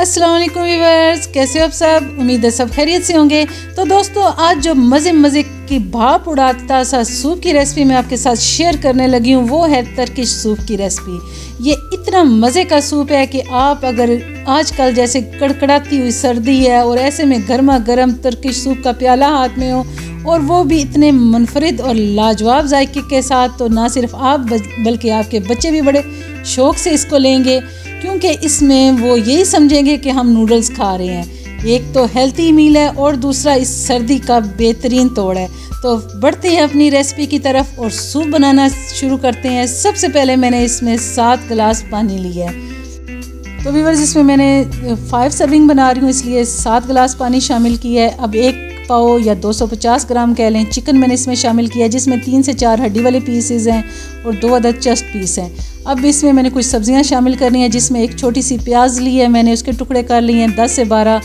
अस्सलाम वालेकुम व्यूअर्स, कैसे हो आप सब। उम्मीद है सब खैरियत से होंगे। तो दोस्तों, आज जो मज़े की भाप उड़ाता सा सूप की रेसिपी मैं आपके साथ शेयर करने लगी हूँ, वो है टर्किश सूप की रेसिपी। ये इतना मज़े का सूप है कि आप अगर आजकल जैसे कड़कड़ाती हुई सर्दी है और ऐसे में गर्मा गर्म टर्किश सूप का प्याला हाथ में हो और वो भी इतने मुनफरिद और लाजवाब जायके के साथ, तो ना सिर्फ आप बल्कि आपके बच्चे भी बड़े शौक़ से इसको लेंगे, क्योंकि इसमें वो यही समझेंगे कि हम नूडल्स खा रहे हैं। एक तो हेल्थी मील है और दूसरा इस सर्दी का बेहतरीन तोड़ है। तो बढ़ते हैं अपनी रेसिपी की तरफ और सूप बनाना शुरू करते हैं। सबसे पहले मैंने इसमें 7 गिलास पानी लिया है। तो व्यूअर्स, इसमें मैंने 5 सर्विंग बना रही हूँ, इसलिए 7 गिलास पानी शामिल किया है। अब 1 पाव या 250 ग्राम कह लें चिकन मैंने इसमें शामिल किया है, जिसमें 3 से 4 हड्डी वाले पीसेज हैं और 2 अदद चस्ट पीस हैं। अब इसमें मैंने कुछ सब्जियां शामिल करनी है, जिसमें एक छोटी सी प्याज ली है, मैंने उसके टुकड़े कर लिए हैं। 10 से 12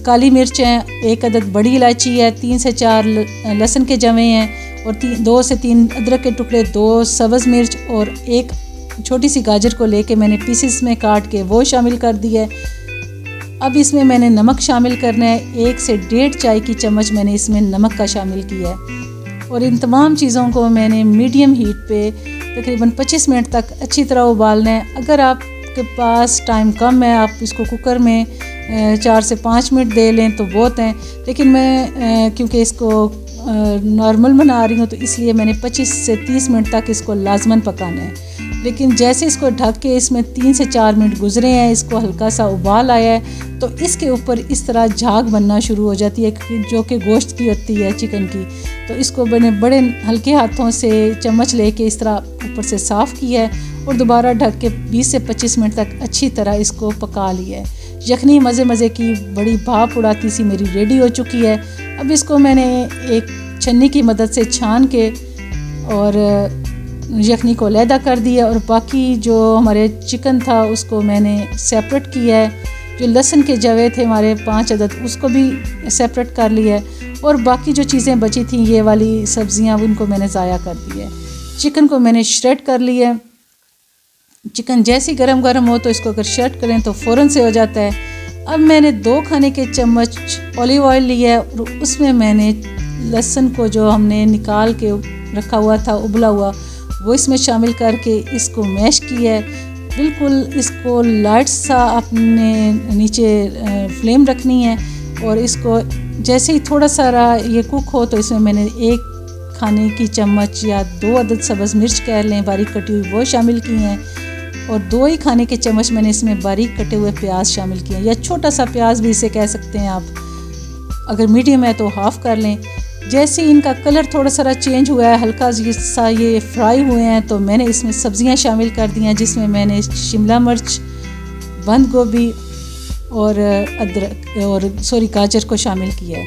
काली मिर्च हैं, 1 अदद बड़ी इलायची है, 3 से 4 लहसुन के जवे हैं और 2 से 3 अदरक के टुकड़े, 2 सब्ज़ मिर्च और 1 छोटी सी गाजर को लेके मैंने पीसेस में काट के वो शामिल कर दिया है। अब इसमें मैंने नमक शामिल करना है, 1 से 1.5 चाय की चम्मच मैंने इसमें नमक का शामिल किया है। और इन तमाम चीज़ों को मैंने मीडियम हीट पे तकरीबन 25 मिनट तक अच्छी तरह उबालना है। अगर आपके पास टाइम कम है, आप इसको कुकर में 4 से 5 मिनट दे लें तो बहुत हैं, लेकिन मैं क्योंकि इसको नॉर्मल बना रही हूँ तो इसलिए मैंने 25 से 30 मिनट तक इसको लाजमन पकाना है। लेकिन जैसे इसको ढक के इसमें 3 से 4 मिनट गुजरे हैं, इसको हल्का सा उबाल आया है, तो इसके ऊपर इस तरह झाग बनना शुरू हो जाती है, जो कि गोश्त की होती है, चिकन की। तो इसको मैंने बड़े हल्के हाथों से चम्मच लेके इस तरह ऊपर से साफ़ किया है और दोबारा ढक के 20 से 25 मिनट तक अच्छी तरह इसको पका लिया है। यखनी मज़े की बड़ी भाप उड़ाती सी मेरी रेडी हो चुकी है। अब इसको मैंने एक छन्नी की मदद से छान के और यखनी को अलहदा कर दिया और बाकी जो हमारे चिकन था उसको मैंने सेपरेट किया है। जो लहसुन के जवे थे हमारे 5 अदद, उसको भी सेपरेट कर लिया है और बाकी जो चीज़ें बची थी ये वाली सब्ज़ियाँ, उनको मैंने ज़ाया कर दिया है। चिकन को मैंने श्रेड कर लिया है। चिकन जैसे ही गरम हो तो इसको अगर श्रेड करें तो फ़ौरन से हो जाता है। अब मैंने 2 खाने के चम्मच ऑलिव ऑयल लिया है और उसमें मैंने लहसुन को जो हमने निकाल के रखा हुआ था उबला हुआ, वो इसमें शामिल करके इसको मैश किया है। बिल्कुल इसको लाइट सा अपने नीचे फ्लेम रखनी है और इसको जैसे ही थोड़ा सा ये कुक हो तो इसमें मैंने 1 खाने की चम्मच या 2 अदद सब्ज़ मिर्च कह लें बारीक कटी हुई, वो शामिल की हैं और 2 ही खाने के चम्मच मैंने इसमें बारीक कटे हुए प्याज शामिल किए, या छोटा सा प्याज भी इसे कह सकते हैं आप। अगर मीडियम है तो हाफ़ कर लें। जैसे ही इनका कलर थोड़ा सा चेंज हुआ है, हल्का सा ये फ्राई हुए हैं, तो मैंने इसमें सब्ज़ियां शामिल कर दी हैं, जिसमें मैंने शिमला मिर्च, बंद गोभी और गाजर को शामिल किया है।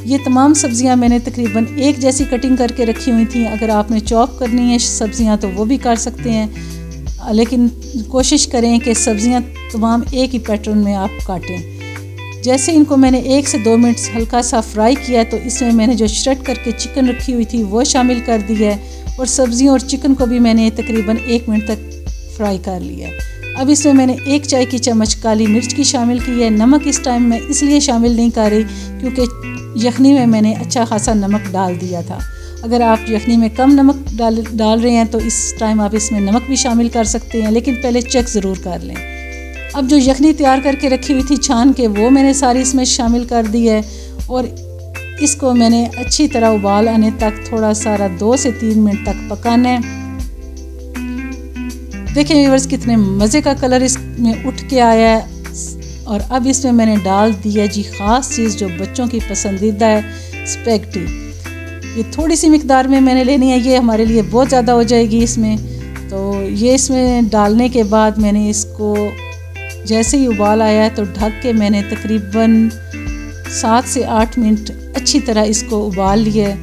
ये तमाम सब्ज़ियां मैंने तकरीबन एक जैसी कटिंग करके रखी हुई थी। अगर आपने चॉप करनी है सब्ज़ियां तो वो भी कर सकते हैं, लेकिन कोशिश करें कि सब्ज़ियां तमाम एक ही पैटर्न में आप काटें। जैसे इनको मैंने 1 से 2 मिनट हल्का सा फ्राई किया तो इसमें मैंने जो श्रेड करके चिकन रखी हुई थी वो शामिल कर दी है और सब्ज़ियों और चिकन को भी मैंने तकरीबन 1 मिनट तक फ्राई कर लिया है। अब इसमें मैंने 1 चाय की चम्मच काली मिर्च की शामिल की है। नमक इस टाइम मैं इसलिए शामिल नहीं कर रही क्योंकि यखनी में मैंने अच्छा खासा नमक डाल दिया था। अगर आप यखनी में कम नमक डाल रहे हैं तो इस टाइम आप इसमें नमक भी शामिल कर सकते हैं, लेकिन पहले चेक ज़रूर कर लें। अब जो यखनी तैयार करके रखी हुई थी छान के, वो मैंने सारी इसमें शामिल कर दी है और इसको मैंने अच्छी तरह उबाल आने तक थोड़ा सारा 2 से 3 मिनट तक पकाना है। देखिए व्यूअर्स, कितने मज़े का कलर इसमें उठ के आया है। और अब इसमें मैंने डाल दिया जी ख़ास चीज़ जो बच्चों की पसंदीदा है, स्पैगेटी। ये थोड़ी सी मिकदार में मैंने लेनी है, ये हमारे लिए बहुत ज़्यादा हो जाएगी इसमें। तो ये इसमें डालने के बाद मैंने इसको जैसे ही उबाल आया तो ढक के मैंने तकरीबन 7 से 8 मिनट अच्छी तरह इसको उबाल लिया है।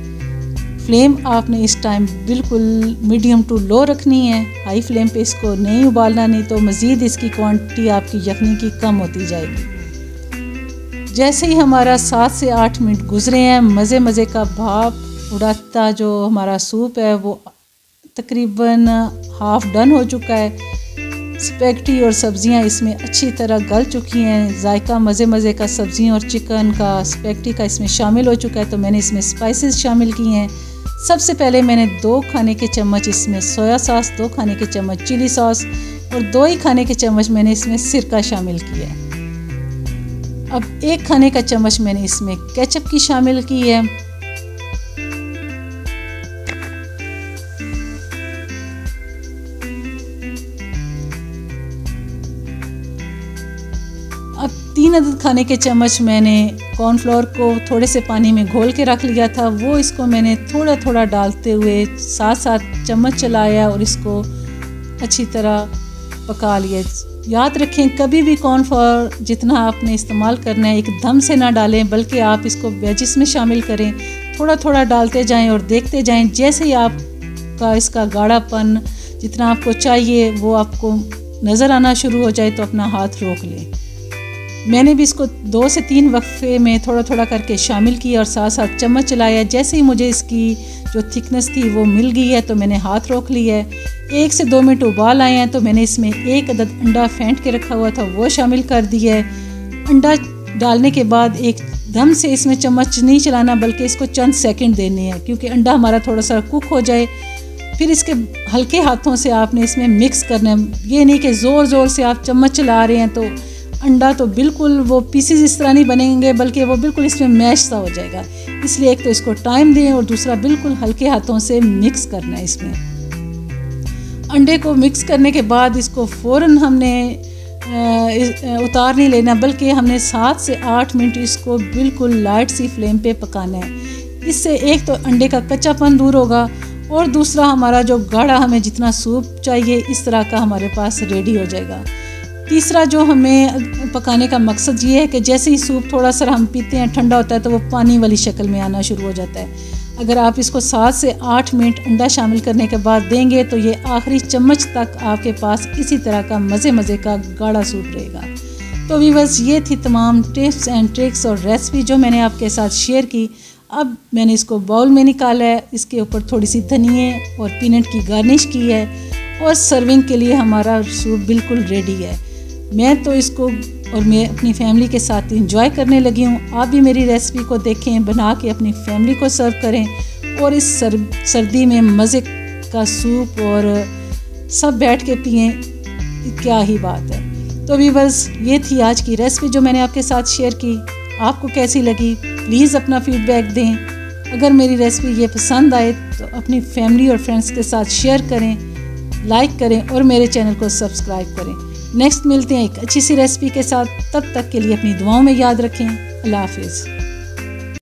फ्लेम आपने इस टाइम बिल्कुल मीडियम टू लो रखनी है, हाई फ्लेम पे इसको नहीं उबालना, नहीं तो मज़ीद इसकी क्वांटिटी आपकी यखनी की कम होती जाएगी। जैसे ही हमारा 7 से 8 मिनट गुजरे हैं, मज़े का भाप उड़ाता जो हमारा सूप है वो तकरीबन हाफ़ डन हो चुका है। स्पैगेटी और सब्ज़ियाँ इसमें अच्छी तरह गल चुकी हैं। जायका मज़े मज़े का सब्ज़ियाँ और चिकन का स्पैगेटी का इसमें शामिल हो चुका है। तो मैंने इसमें स्पाइसेस शामिल किए हैं। सबसे पहले मैंने 2 खाने के चम्मच इसमें सोया सॉस, 2 खाने के चम्मच चिली सॉस और 2 ही खाने के चम्मच मैंने इसमें सिरका शामिल किया है। अब 1 खाने का चम्मच मैंने इसमें केचप की शामिल की है। अब 3 अदद खाने के चम्मच मैंने कॉर्नफ्लोर को थोड़े से पानी में घोल के रख लिया था, वो इसको मैंने थोड़ा थोड़ा डालते हुए साथ साथ चम्मच चलाया और इसको अच्छी तरह पका लिया। याद रखें, कभी भी कॉर्नफ्लोर जितना आपने इस्तेमाल करना है एकदम से ना डालें, बल्कि आप इसको वेजिस में शामिल करें। थोड़ा थोड़ा डालते जाएं और देखते जाएं। जैसे ही आपका इसका गाढ़ापन जितना आपको चाहिए वो आपको नज़र आना शुरू हो जाए तो अपना हाथ रोक लें। मैंने भी इसको 2 से 3 वक्फे में थोड़ा थोड़ा करके शामिल किया और साथ साथ चम्मच चलाया। जैसे ही मुझे इसकी जो थिकनेस थी वो मिल गई है तो मैंने हाथ रोक लिया है। 1 से 2 मिनट उबाल आए हैं तो मैंने इसमें 1 अदद अंडा फेंट के रखा हुआ था वो शामिल कर दिया है। अंडा डालने के बाद एकदम से इसमें चम्मच नहीं चलाना, बल्कि इसको चंद सेकंड देने हैं, क्योंकि अंडा हमारा थोड़ा सा कुक हो जाए। फिर इसके हल्के हाथों से आपने इसमें मिक्स करना है। ये नहीं कि ज़ोर ज़ोर से आप चम्मच चला रहे हैं तो अंडा तो बिल्कुल वो पीसेस इस तरह नहीं बनेंगे, बल्कि वो बिल्कुल इसमें मैश सा हो जाएगा। इसलिए एक तो इसको टाइम दें और दूसरा बिल्कुल हल्के हाथों से मिक्स करना है। इसमें अंडे को मिक्स करने के बाद इसको फ़ौरन हमने उतार नहीं लेना, बल्कि हमने 7 से 8 मिनट इसको बिल्कुल लाइट सी फ्लेम पे पकाना है। इससे एक तो अंडे का कच्चापन दूर होगा और दूसरा हमारा जो गाढ़ा हमें जितना सूप चाहिए इस तरह का हमारे पास रेडी हो जाएगा। तीसरा जो हमें पकाने का मकसद ये है कि जैसे ही सूप थोड़ा सा हम पीते हैं ठंडा होता है तो वो पानी वाली शक्ल में आना शुरू हो जाता है। अगर आप इसको 7 से 8 मिनट अंडा शामिल करने के बाद देंगे तो ये आखिरी चम्मच तक आपके पास इसी तरह का मज़े मज़े का गाढ़ा सूप रहेगा। तो व्यूअर्स, ये थी तमाम टिप्स एंड ट्रिक्स और रेसिपी जो मैंने आपके साथ शेयर की। अब मैंने इसको बाउल में निकाला है, इसके ऊपर थोड़ी सी धनिया और पीनट की गार्निश की है और सर्विंग के लिए हमारा सूप बिल्कुल रेडी है। मैं तो इसको और मैं अपनी फैमिली के साथ इंजॉय करने लगी हूँ। आप भी मेरी रेसिपी को देखें, बना के अपनी फैमिली को सर्व करें और इस सर्दी में मज़े का सूप और सब बैठ के पिएं, क्या ही बात है। तो व्यूअर्स, ये थी आज की रेसिपी जो मैंने आपके साथ शेयर की। आपको कैसी लगी प्लीज़ अपना फीडबैक दें। अगर मेरी रेसिपी ये पसंद आए तो अपनी फैमिली और फ्रेंड्स के साथ शेयर करें, लाइक करें और मेरे चैनल को सब्सक्राइब करें। नेक्स्ट मिलते हैं एक अच्छी सी रेसिपी के साथ। तब तक के लिए अपनी दुआओं में याद रखें। अल्लाह हाफिज़।